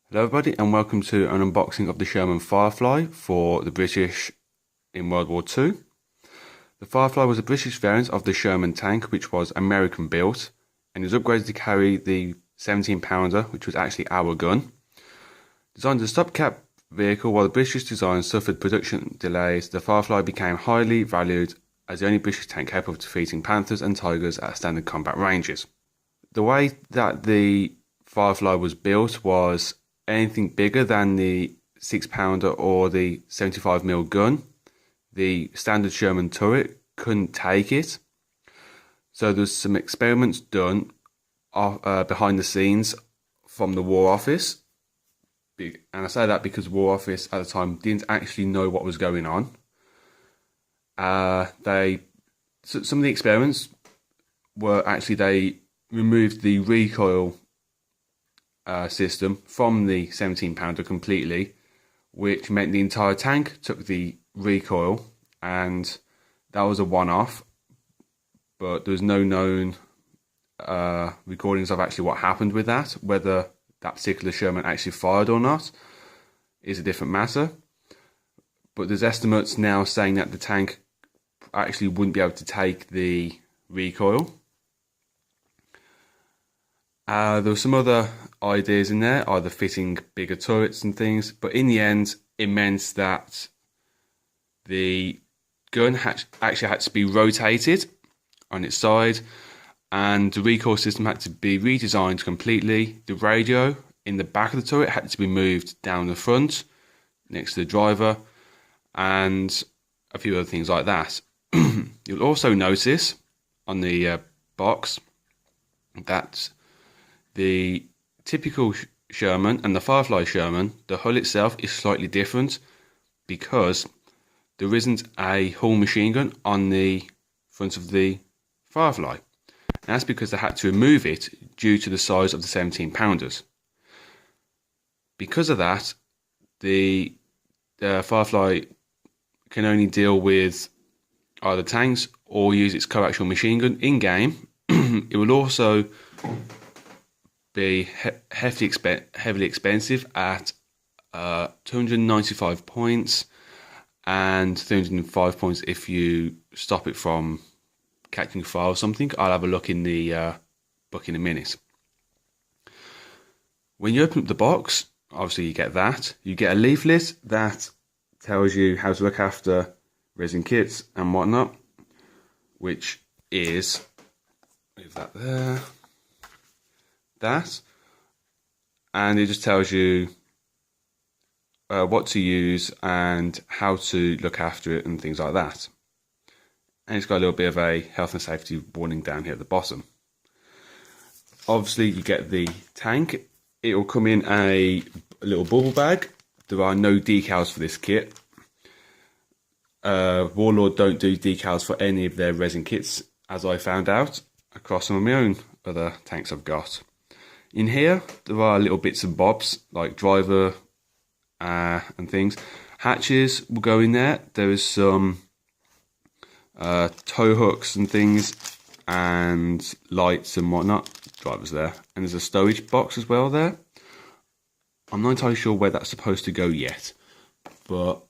Hello everybody and welcome to an unboxing of the Sherman Firefly for the British in World War II. The Firefly was a British variant of the Sherman tank, which was American built, and it was upgraded to carry the 17-pounder, which was actually our gun. Designed as a stopgap vehicle while the British design suffered production delays, the Firefly became highly valued as the only British tank capable of defeating Panthers and Tigers at standard combat ranges. The way that the Firefly was built was anything bigger than the 6-pounder or the 75mm gun, the standard Sherman turret couldn't take it. So there's some experiments done behind the scenes from the War Office. And I say that because the War Office at the time didn't actually know what was going on. Some of the experiments were actually they removed the recoil system from the 17-pounder completely, which meant the entire tank took the recoil, and that was a one-off, but there was no known recordings of actually what happened with that. Whether that particular Sherman actually fired or not is a different matter, but there's estimates now saying that the tank actually wouldn't be able to take the recoil. There were some other ideas in there, either fitting bigger turrets and things, but in the end, it meant that the gun actually had to be rotated on its side, and the recoil system had to be redesigned completely. The radio in the back of the turret had to be moved down the front, next to the driver, and a few other things like that. You'll also notice on the box that the typical Sherman and the Firefly Sherman, the hull itself is slightly different because there isn't a hull machine gun on the front of the Firefly. And that's because they had to remove it due to the size of the 17-pounders. Because of that, the Firefly can only deal with either tanks or use its coaxial machine gun in-game. It will also be heavily expensive at 295 points and 305 points if you stop it from catching fire or something. I'll have a look in the book in a minute. When you open up the box, obviously you get that. You get a leaflet that tells you how to look after resin kits and whatnot, which is, move that there, that, and it just tells you what to use and how to look after it and things like that. And it's got a little bit of a health and safety warning down here at the bottom. Obviously you get the tank. It will come in a little bubble bag. There are no decals for this kit. Warlord don't do decals for any of their resin kits, as I found out across some of my own other tanks I've got. In here, there are little bits and bobs like driver and things. Hatches will go in there. There is some tow hooks and things, and lights and whatnot. Drivers there, and there's a stowage box as well there. I'm not entirely sure where that's supposed to go yet, but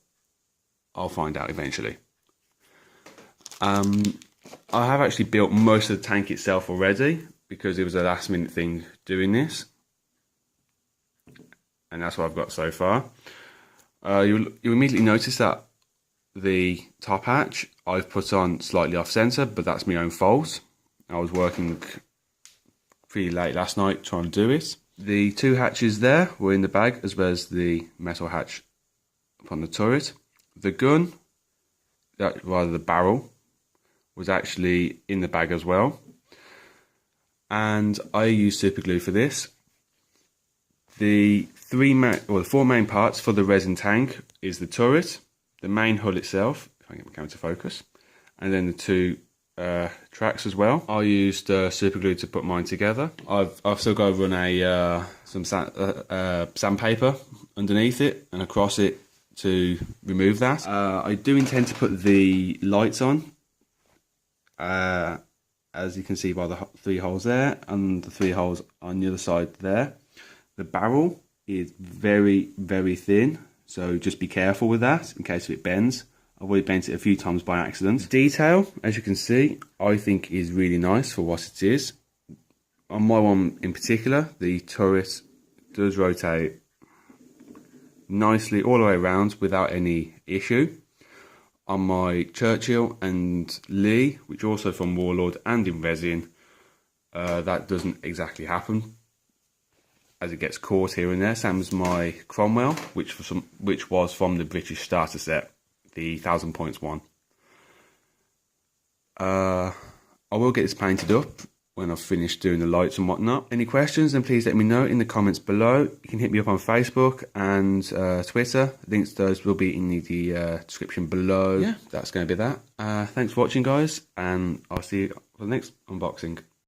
I'll find out eventually. I have actually built most of the tank itself already, because it was a last minute thing doing this, and that's what I've got so far. You'll immediately notice that the top hatch I've put on slightly off center, but that's my own fault. I was working pretty late last night trying to do it. The two hatches there were in the bag, as well as the metal hatch upon the turret. The gun, rather the barrel, was actually in the bag as well. And I use super glue for this. The four main parts for the resin tank is the turret, the main hull itself, if I can get my camera to focus, and then the two tracks as well. I used super glue to put mine together. I've still got to run some sandpaper underneath it and across it to remove that. I do intend to put the lights on. As you can see by the 3 holes there and the 3 holes on the other side there. The barrel, is very, very thin, so just be careful with that in case it bends. I've already bent it a few times by accident. Detail, as you can see, I think is really nice for what it is. On my one in particular, the turret does rotate nicely all the way around without any issue. On my Churchill and Lee, which are also from Warlord and in Resin, that doesn't exactly happen, as it gets caught here and there. Same as my Cromwell, which was from the British starter set, the 1000 points one. I will get this painted up when I've finished doing the lights and whatnot. Any questions, then please let me know in the comments below. You can hit me up on Facebook and Twitter. Links to those will be in the description below. Yeah, that's going to be that. Thanks for watching, guys, and I'll see you for the next unboxing.